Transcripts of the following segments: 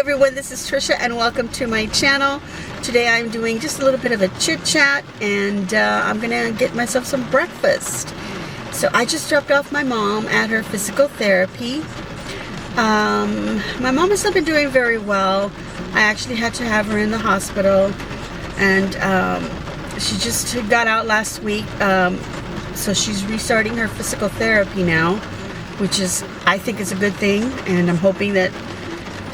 everyone, this is Tricia and welcome to my channel. Today I'm doing just a little bit of a chit chat and I'm gonna get myself some breakfast. So I just dropped off my mom at her physical therapy. My mom has not been doing very well. I actually had to have her in the hospital and she just got out last week. So she's restarting her physical therapy now, which is, I think, is a good thing, and I'm hoping that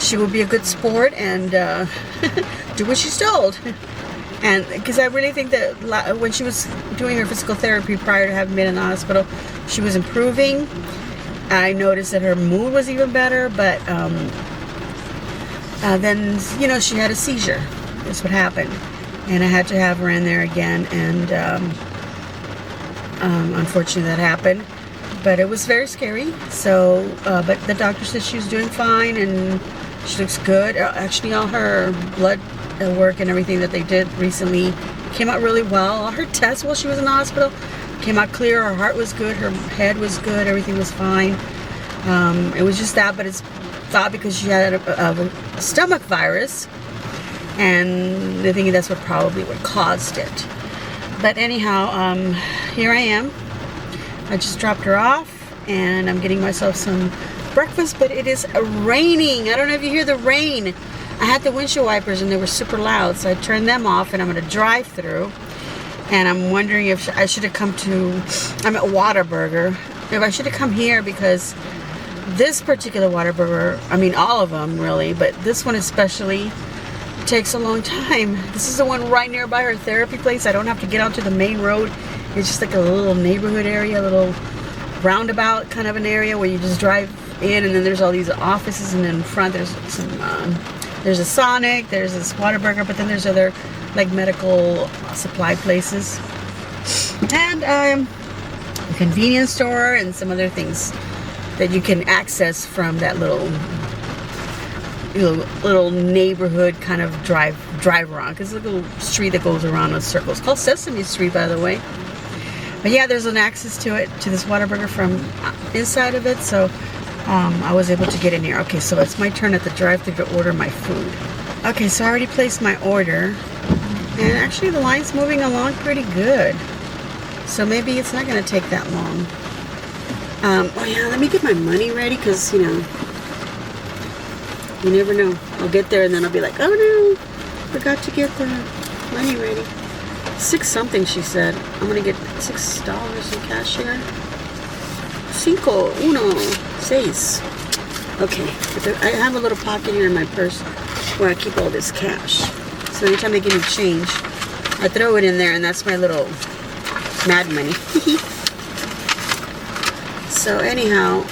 she will be a good sport and do what she's told. And because I really think that when she was doing her physical therapy prior to having been in the hospital, she was improving. I noticed that her mood was even better, but then, you know, she had a seizure. That's what happened. And I had to have her in there again, and unfortunately that happened. But it was very scary. So, but the doctor said she was doing fine and she looks good. Actually, all her blood work and everything that they did recently came out really well. All her tests while she was in the hospital came out clear. Her heart was good. Her head was good. Everything was fine. It was just that, but it's thought because she had a stomach virus, and they're thinking that's probably what caused it. But anyhow, here I am. I just dropped her off and I'm getting myself some breakfast, but it is raining. I don't know if you hear the rain. I had the windshield wipers and they were super loud, so I turned them off and I'm going to drive through. And I'm wondering if I should have come to, I'm at Whataburger, if I should have come here, because this particular Whataburger, I mean all of them really, but this one especially takes a long time. This is the one right nearby her therapy place. I don't have to get onto the main road. It's just like a little neighborhood area, a little roundabout kind of an area where you just drive in, and then there's all these offices, and then in front there's some there's a Sonic, there's this Whataburger, but then there's other like medical supply places and a convenience store and some other things that you can access from that little neighborhood kind of drive around, because it's a little street that goes around in circles. It's called Sesame Street, by the way. But yeah, there's an access to it, to this Whataburger from inside of it, so I was able to get in here. Okay, so it's my turn at the drive-thru to order my food. Okay, so I already placed my order, and actually the line's moving along pretty good, so maybe it's not going to take that long. Oh yeah, let me get my money ready, because, you know, you never know. I'll get there and then I'll be like, oh no, forgot to get the money ready. 6 something, she said. I'm gonna get $6 in cash here. 6. Okay, I have a little pocket here in my purse where I keep all this cash. So anytime they give me change, I throw it in there, and that's my little mad money. So anyhow,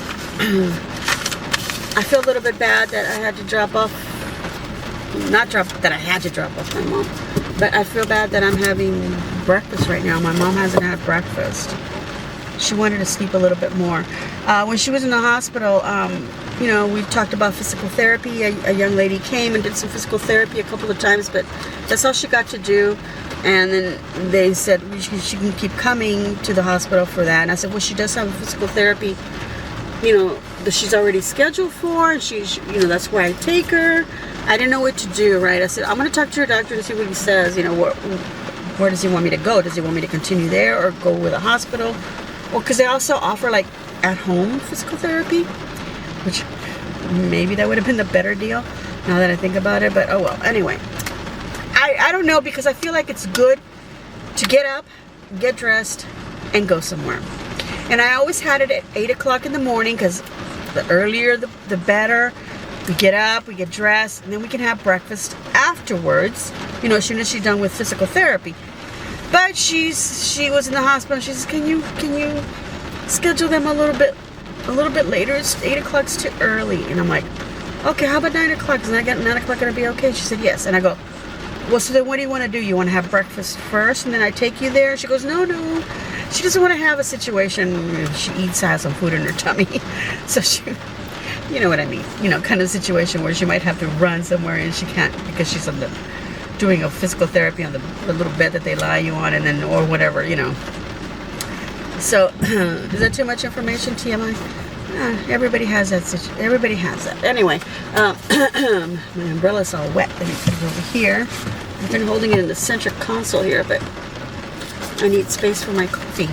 I feel a little bit bad that I had to drop off my mom, but I feel bad that I'm having breakfast right now. My mom hasn't had breakfast. She wanted to sleep a little bit more. When she was in the hospital, you know, we talked about physical therapy. A young lady came and did some physical therapy a couple of times, but that's all she got to do. And then they said she can keep coming to the hospital for that. And I said, well, she does have a physical therapy, you know, that she's already scheduled for, and she's, you know, that's where I take her. I didn't know what to do, right? I said, I'm going to talk to your doctor to see what he says. You know, where does he want me to go? Does he want me to continue there or go with a hospital? Well, because they also offer like at-home physical therapy, which maybe that would have been the better deal now that I think about it. But oh well. Anyway, I don't know, because I feel like it's good to get up, get dressed, and go somewhere. And I always had it at 8 o'clock in the morning, because the earlier the better. We get up, we get dressed, and then we can have breakfast afterwards, you know, as soon as she's done with physical therapy. But she was in the hospital, and she says, can you schedule them a little bit later? It's 8 o'clock's too early. And I'm like, okay, how about 9 o'clock? Is 9 o'clock gonna be okay? She said yes. And I go, well, so then what do you want to do? You want to have breakfast first and then I take you there? She goes, no. She doesn't want to have a situation where she has some food in her tummy. So she, you know what I mean, you know, kind of situation where she might have to run somewhere and she can't, because she's doing a physical therapy on the little bed that they lie you on, and then, or whatever, you know. So, is that too much information, TMI? Everybody has that. Everybody has that. Anyway, my umbrella's all wet. Let me put it over here. I've been holding it in the center console here, but I need space for my coffee.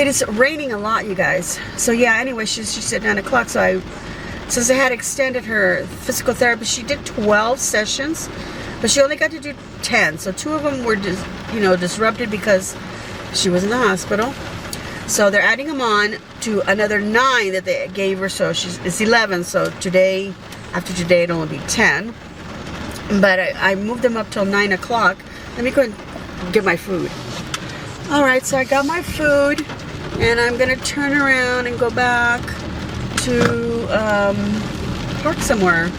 It is raining a lot, you guys. So yeah, anyway, she said 9 o'clock. So since I had extended her physical therapy, she did 12 sessions, but she only got to do 10. So 2 of them were just, disrupted because she was in the hospital. So they're adding them on to another 9 that they gave her. So it's 11. So today, after today, it'll only be 10. But I moved them up till 9 o'clock. Let me go and get my food. All right, so I got my food, and I'm gonna turn around and go back to park somewhere.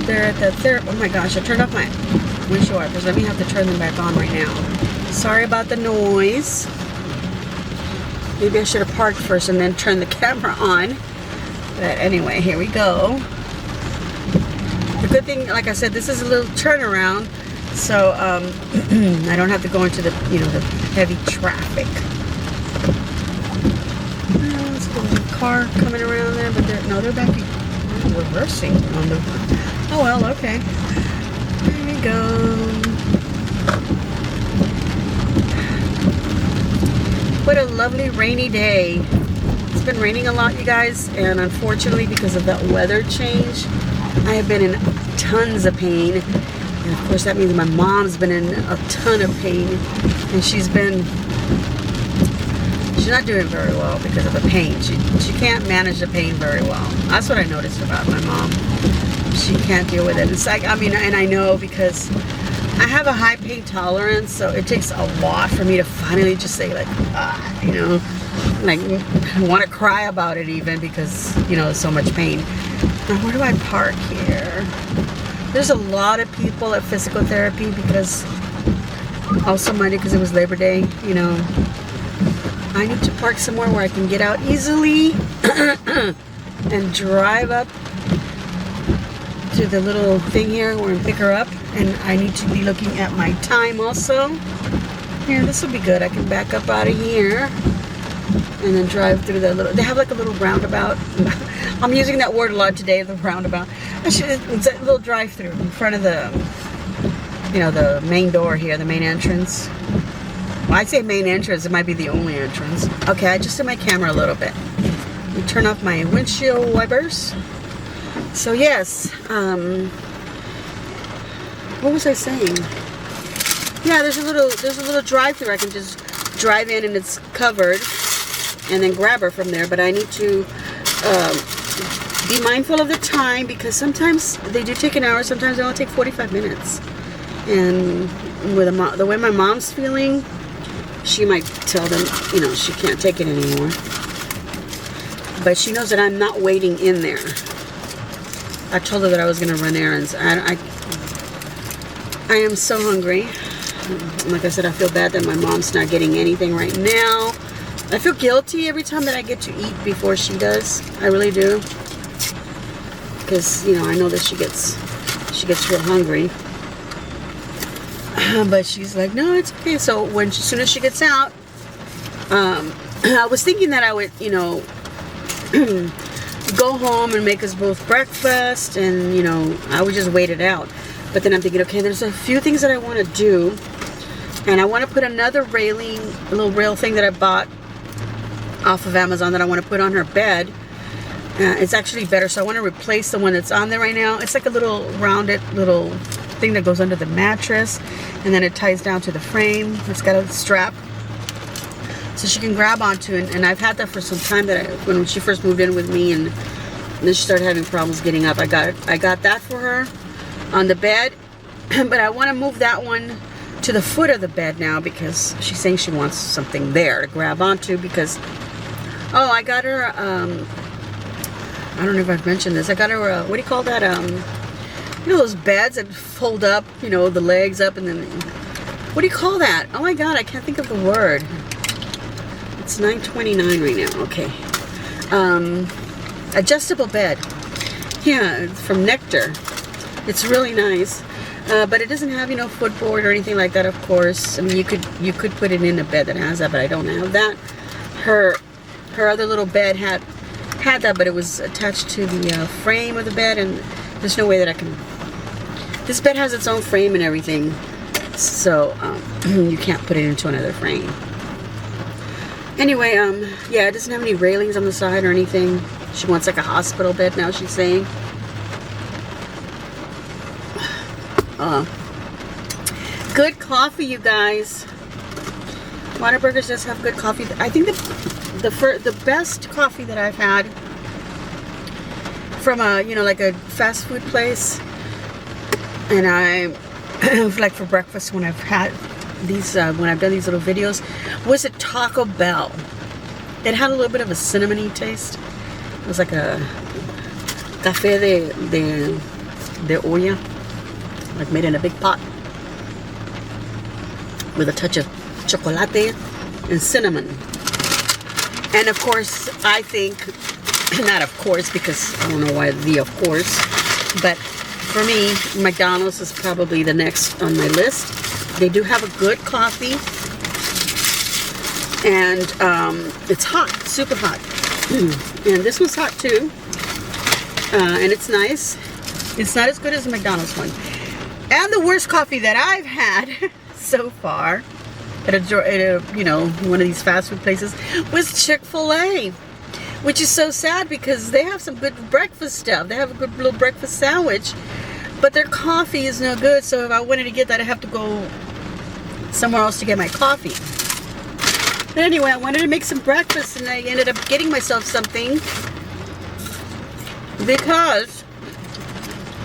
They're at the therapy. Oh my gosh, I turned off my windshield wipers. Let me have to turn them back on right now. Sorry about the noise. Maybe I should have parked first and then turned the camera on. But anyway, here we go. The good thing, like I said, this is a little turnaround, so I don't have to go into the the heavy traffic. There's a little car coming around there, but they're back reversing on the. Oh well, okay. There we go. What a lovely rainy day. It's been raining a lot, you guys, and unfortunately, because of that weather change, I have been in tons of pain. And of course, that means my mom's been in a ton of pain, and she's not doing very well because of the pain. She can't manage the pain very well. That's what I noticed about my mom. She can't deal with it. It's like, and I know because I have a high pain tolerance, so it takes a lot for me to finally just say like, like I want to cry about it even because, so much pain. Now, where do I park here? There's a lot of people at physical therapy because also Monday because it was Labor Day, I need to park somewhere where I can get out easily and drive up to the little thing here where I pick her up. And I need to be looking at my time also. Here, this will be good. I can back up out of here and then drive through the little. They have like a little roundabout. I'm using that word a lot today, the roundabout. It's a little drive-through in front of the, the main door here, the main entrance. Well, I say main entrance, it might be the only entrance. Okay, I adjusted my camera a little bit. Let me turn off my windshield wipers. So yes, what was I saying? Yeah, there's a little drive-through. I can just drive in and it's covered, and then grab her from there. But I need to be mindful of the time because sometimes they do take an hour. Sometimes they only take 45 minutes. And with the way my mom's feeling, she might tell them, she can't take it anymore. But she knows that I'm not waiting in there. I told her that I was going to run errands. I am so hungry. Like I said, I feel bad that my mom's not getting anything right now. I feel guilty every time that I get to eat before she does. I really do. Because, I know that she gets real hungry. But she's like, no, it's okay. So as soon as she gets out, I was thinking that I would, go home and make us both breakfast, and I would just wait it out. But then I'm thinking, okay, there's a few things that I want to do, and I want to put another little rail thing that I bought off of Amazon that I want to put on her bed. It's actually better, so I want to replace the one that's on there right now. It's like a little rounded little thing that goes under the mattress, and then it ties down to the frame. It's got a strap so she can grab onto it, and I've had that for some time. When she first moved in with me, and then she started having problems getting up. I got that for her on the bed, but I want to move that one to the foot of the bed now because she's saying she wants something there to grab onto. Because I got her I don't know if I've mentioned this. I got her what do you call that? Those beds that fold up, the legs up, and then what do you call that? Oh my God, I can't think of the word. It's $9.29 right now. Okay. Adjustable bed. Yeah, it's from Nectar. It's really nice. But it doesn't have, footboard or anything like that, of course. I mean, you could put it in a bed that has that, but I don't have that. Her her other little bed had that, but it was attached to the frame of the bed, and there's no way that I can. This bed has its own frame and everything, so you can't put it into another frame. Anyway, yeah, it doesn't have any railings on the side or anything. She wants like a hospital bed now, she's saying. Good coffee, you guys. Whataburgers does have good coffee. I think the best coffee that I've had from a, you know, like a fast food place, and I like for breakfast when I've had these, when I've done these little videos, was at Taco Bell. It had a little bit of a cinnamony taste. It was like a café de olla, like made in a big pot with a touch of chocolate and cinnamon. And of course, I think, not of course, because I don't know why the of course, but for me, McDonald's is probably the next on my list. They do have a good coffee, and it's hot, super hot. And this one's hot too, and it's nice. It's not as good as the McDonald's one. And the worst coffee that I've had so far at a, you know, one of these fast food places was Chick-fil-A, which is so sad because they have some good breakfast stuff. They have a good little breakfast sandwich, but their coffee is no good. So if I wanted to get that, I have to go somewhere else to get my coffee. But anyway, I wanted to make some breakfast, and I ended up getting myself something because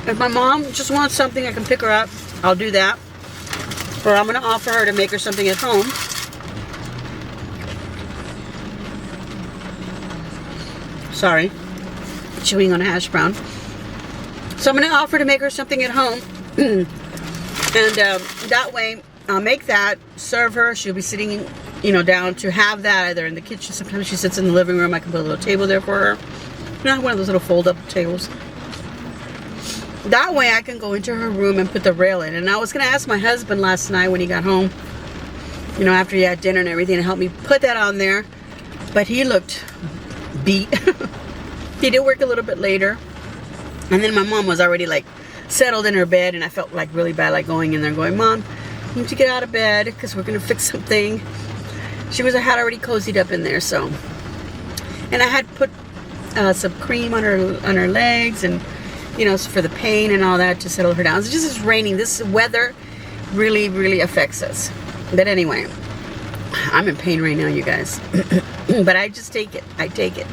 if my mom just wants something, I can pick her up. I'll do that. Or I'm going to offer her to make her something at home. Sorry. Chewing on a hash brown. So I'm going to offer to make her something at home. And that way, I'll make that, serve her. She'll be sitting, you know, down to have that either in the kitchen. Sometimes she sits in the living room. I can put a little table there for her. Not one of those little fold-up tables. That way I can go into her room and put the rail in. And I was going to ask my husband last night when he got home, you know, after he had dinner and everything, to help me put that on there. But he looked beat. He did work a little bit later. And then my mom was already like settled in her bed, and I felt like really bad, like going in there and going, Mom, you need to get out of bed because we're going to fix something. She had already cozied up in there, so. And I had put some cream on her legs, and you know, for the pain and all that, to settle her down. It's just, it's raining. This weather really, really affects us. But anyway, I'm in pain right now, you guys. But I just take it. I take it.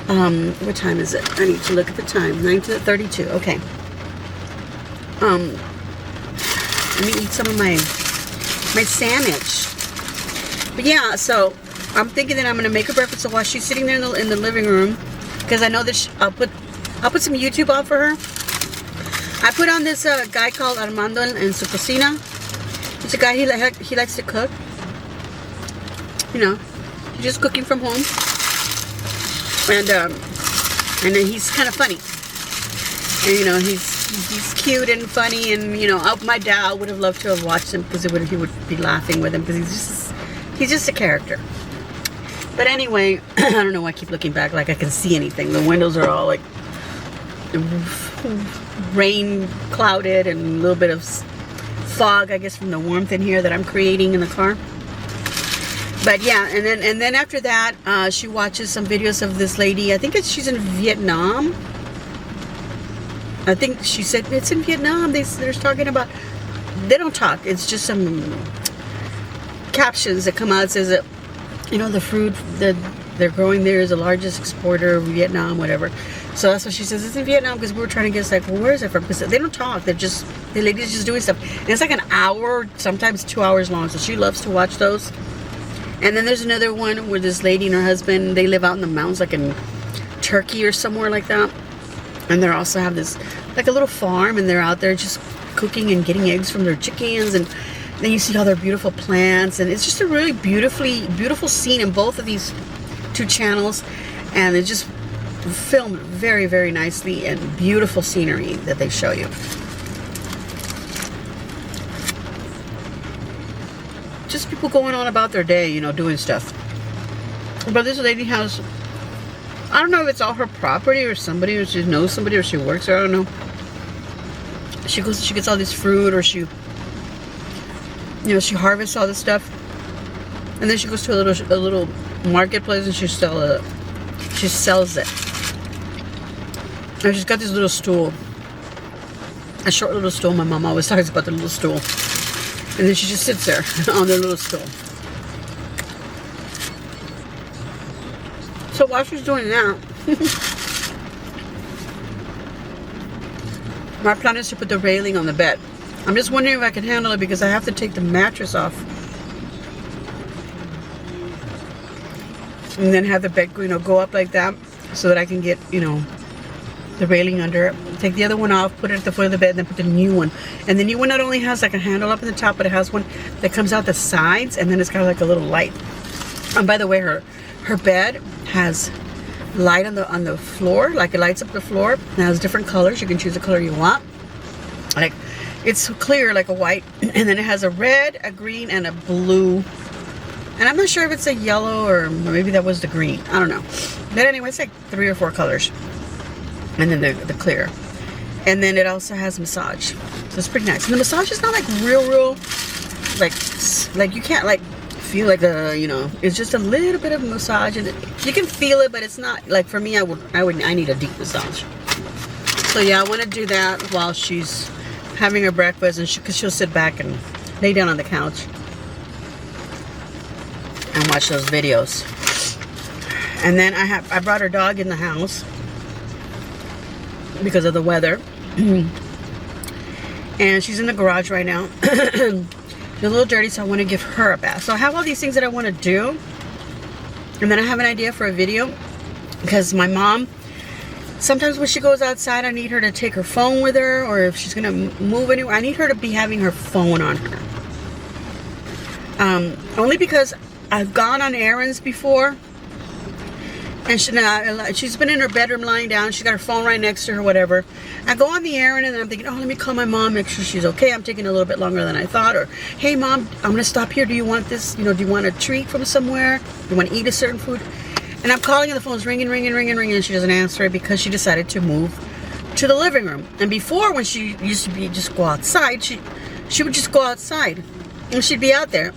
What time is it? I need to look at the time. 9:32. Okay. Let me eat some of my sandwich. But yeah, so I'm thinking that I'm going to make her breakfast. So while she's sitting there in the living room, because I know that I'll put some YouTube on for her. I put on this guy called Armando en su cocina. He's a guy, he likes to cook. You know, just cooking from home. And then he's kind of funny. And you know, he's cute and funny, and you know, my dad would have loved to have watched him because he would be laughing with him because he's just a character. But anyway, I don't know why I keep looking back like I can see anything. The windows are all like rain clouded and a little bit of fog, I guess, from the warmth in here that I'm creating in the car. But yeah, and then after that, she watches some videos of this lady. I think she's in Vietnam. I think she said it's in Vietnam. They're talking about. They don't talk. It's just some captions that come out. It says that, you know, the fruit that they're growing there is the largest exporter of Vietnam, whatever. So that's what she says. It's in Vietnam, because we were trying to guess, like, well, where is it from? Because they don't talk. The lady's just doing stuff. And it's like an hour, sometimes 2 hours long. So she loves to watch those. And then there's another one where this lady and her husband, they live out in the mountains, like in Turkey or somewhere like that. And they also have this, like a little farm, and they're out there just cooking and getting eggs from their chickens. And then you see all their beautiful plants. And it's just a really beautiful scene in both of these two channels. And it's just filmed very, very nicely, and beautiful scenery that they show you. Just people going on about their day, you know, doing stuff. But this lady has, I don't know if it's all her property or somebody, or she knows somebody, or she works there, I don't know. She gets all this fruit, or she harvests all this stuff, and then she goes to a little marketplace and she sells it. And she's got this little stool, a short little stool. My mom always talks about the little stool, and then she just sits there on the little stool. So while she's doing that, my plan is to put the railing on the bed. I'm just wondering if I can handle it because I have to take the mattress off and then have the bed, go up like that so that I can get, the railing under it. Take the other one off, put it at the foot of the bed, and then put the new one. And the new one not only has like a handle up in the top, but it has one that comes out the sides, and then it's got like a little light. And by the way, her bed has light on the floor, like it lights up the floor. It has different colors. You can choose the color you want. Like, it's clear like a white, and then it has a red, a green, and a blue. And I'm not sure if it's a yellow or maybe that was the green. I don't know. But anyway, it's like 3 or 4 colors. And then the clear. And then it also has massage. So it's pretty nice. And the massage is not like real, like you can't like feel like it's just a little bit of massage, and you can feel it, but it's not like, for me, I need a deep massage. So yeah, I want to do that while she's having her breakfast, and because she'll sit back and lay down on the couch and watch those videos. And then I brought her dog in the house because of the weather. And she's in the garage right now. She's a little dirty, so I want to give her a bath. So I have all these things that I want to do, and then I have an idea for a video, because my mom, sometimes when she goes outside, I need her to take her phone with her, or if she's gonna move anywhere, I need her to be having her phone on her. Only because I've gone on errands before, and she's been in her bedroom lying down. She's got her phone right next to her, whatever. I go on the errand, and then I'm thinking, oh, let me call my mom, make sure she's okay. I'm taking a little bit longer than I thought. Or, hey, Mom, I'm going to stop here. Do you want this? Do you want a treat from somewhere? Do you want to eat a certain food? And I'm calling, and the phone's ringing, and she doesn't answer it because she decided to move to the living room. And before, when she used to just go outside, she would just go outside, and she'd be out there.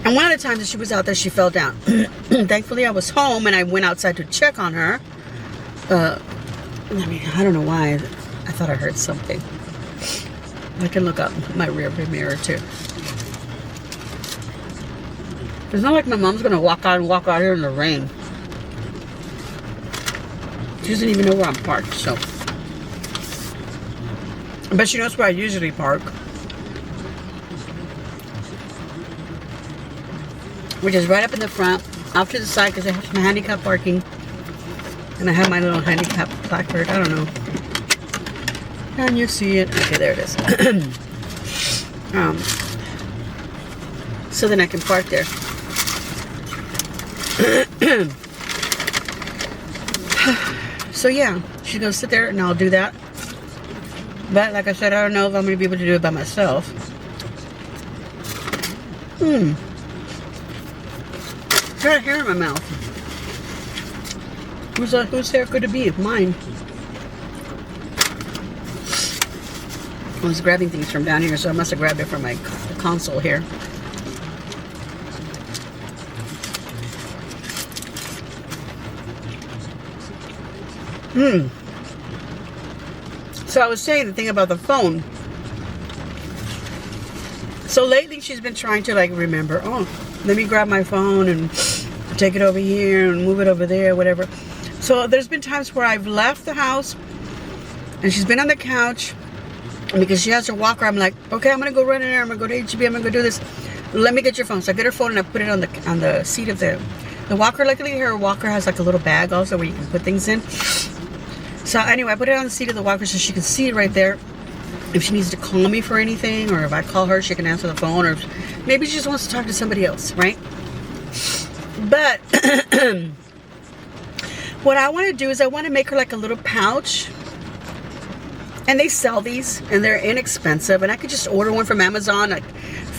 And one of the times that she was out there, she fell down. Thankfully, I was home, and I went outside to check on her. I don't know why. I thought I heard something. I can look up my rear view mirror, too. It's not like my mom's going to walk out here in the rain. She doesn't even know where I'm parked, so. But she knows where I usually park, which is right up in the front, off to the side, because I have some handicap parking. And I have my little handicap placard. I don't know. Can you see it? Okay, there it is. So then I can park there. So yeah, she's going to sit there, and I'll do that. But like I said, I don't know if I'm going to be able to do it by myself. Got a hair in my mouth. Whose hair could it be? Mine. I was grabbing things from down here, so I must have grabbed it from my console here. So I was saying the thing about the phone. So lately she's been trying to remember, oh, let me grab my phone and take it over here and move it over there, whatever. So there's been times where I've left the house and she's been on the couch, and because she has her walker, I'm like, okay, I'm gonna go run in there, I'm gonna go to HEB, I'm gonna go do this. Let me get your phone. So I get her phone and I put it on the seat of the walker. Luckily her walker has a little bag also where you can put things in. So anyway, I put it on the seat of the walker so she can see it right there. If she needs to call me for anything, or if I call her, she can answer the phone, or maybe she just wants to talk to somebody else, right? But what I want to do is I want to make her like a little pouch. And they sell these, and they're inexpensive. And I could just order one from Amazon, like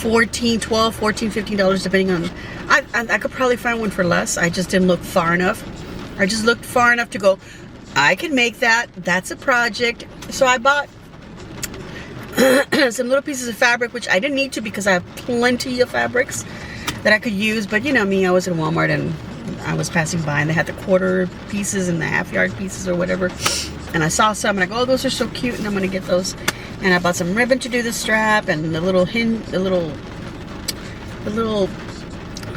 $12, $14, $15 depending on. I could probably find one for less. I just didn't look far enough. I just looked far enough to go, I can make that. That's a project. So I bought some little pieces of fabric, which I didn't need to because I have plenty of fabrics that I could use. But you know me, I was in Walmart and I was passing by and they had the quarter pieces and the half yard pieces or whatever. And I saw some and I go, oh, those are so cute, and I'm gonna get those. And I bought some ribbon to do the strap and the little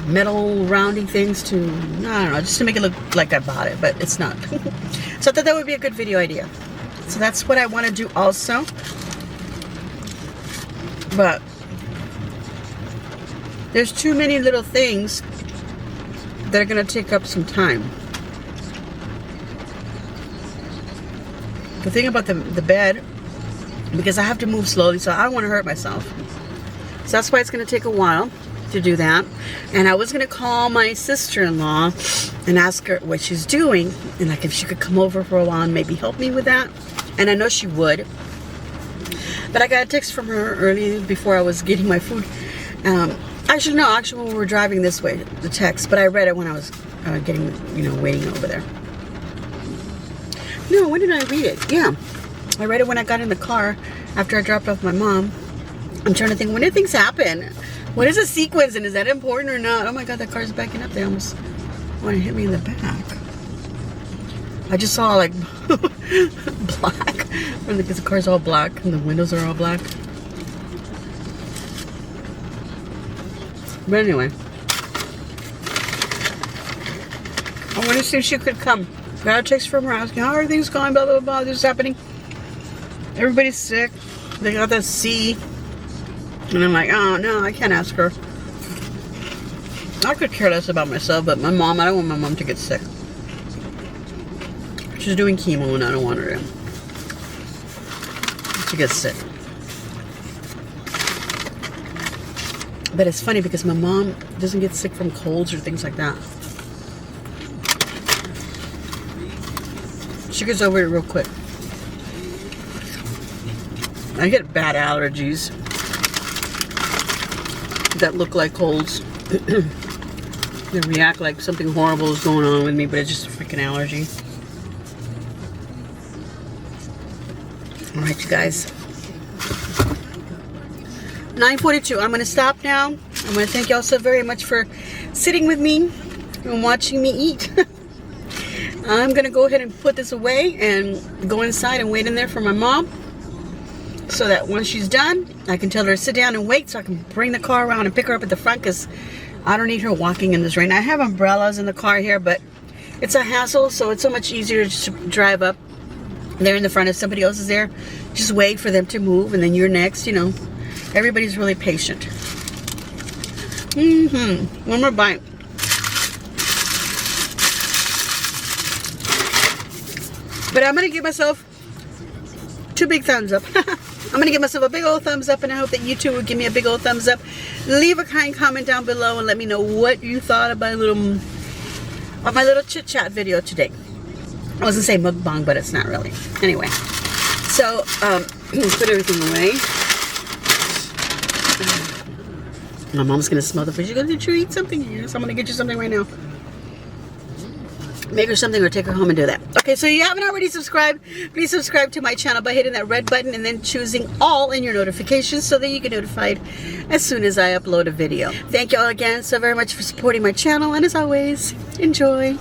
metal rounding things to, I don't know, just to make it look like I bought it, but it's not. So I thought that would be a good video idea. So that's what I want to do also. But there's too many little things that are going to take up some time. The thing about the bed, because I have to move slowly, so I don't want to hurt myself. So that's why it's going to take a while to do that. And I was going to call my sister-in-law and ask her what she's doing, and like if she could come over for a while and maybe help me with that. And I know she would. But I got a text from her early before I was getting my food. Actually when we were driving this way, the text. But I read it when I was waiting over there. No, when did I read it? Yeah. I read it when I got in the car after I dropped off my mom. I'm trying to think, when did things happen? What is a sequence, and is that important or not? Oh my God, that car's backing up. They almost want to hit me in the back. I just saw like black, because the car's all black and the windows are all black. But anyway, I want to see if she could come. Got a text from her asking, how are things going, blah, blah, blah, this is happening. Everybody's sick. They got the C. And I'm like, oh, no, I can't ask her. I could care less about myself, but my mom, I don't want my mom to get sick. She's doing chemo and I don't want her to get sick. But it's funny because my mom doesn't get sick from colds or things like that. She gets over it real quick. I get bad allergies that look like colds. They react like something horrible is going on with me, but it's just a freaking allergy. Alright, you guys. 9:42. I'm going to stop now. I want to thank y'all so very much for sitting with me and watching me eat. I'm going to go ahead and put this away and go inside and wait in there for my mom. So that when she's done, I can tell her to sit down and wait so I can bring the car around and pick her up at the front, because I don't need her walking in this rain. I have umbrellas in the car here, but it's a hassle, so it's so much easier just to drive up there in the front. If somebody else is there, just wait for them to move and then you're next, you know. Everybody's really patient. One more bite. But I'm going to give myself 2 big thumbs up. I'm going to give myself a big old thumbs up, and I hope that you too will give me a big old thumbs up. Leave a kind comment down below and let me know what you thought of my little chit chat video today. I was going to say mukbang, but it's not really. Anyway, so put everything away. My mom's going to smell the food. She's going to, did you eat something? Yes, I'm going to get you something right now. Make her something or take her home and do that. Okay, so you haven't already subscribed, please subscribe to my channel by hitting that red button and then choosing all in your notifications so that you get notified as soon as I upload a video. Thank you all again so very much for supporting my channel, and as always, enjoy.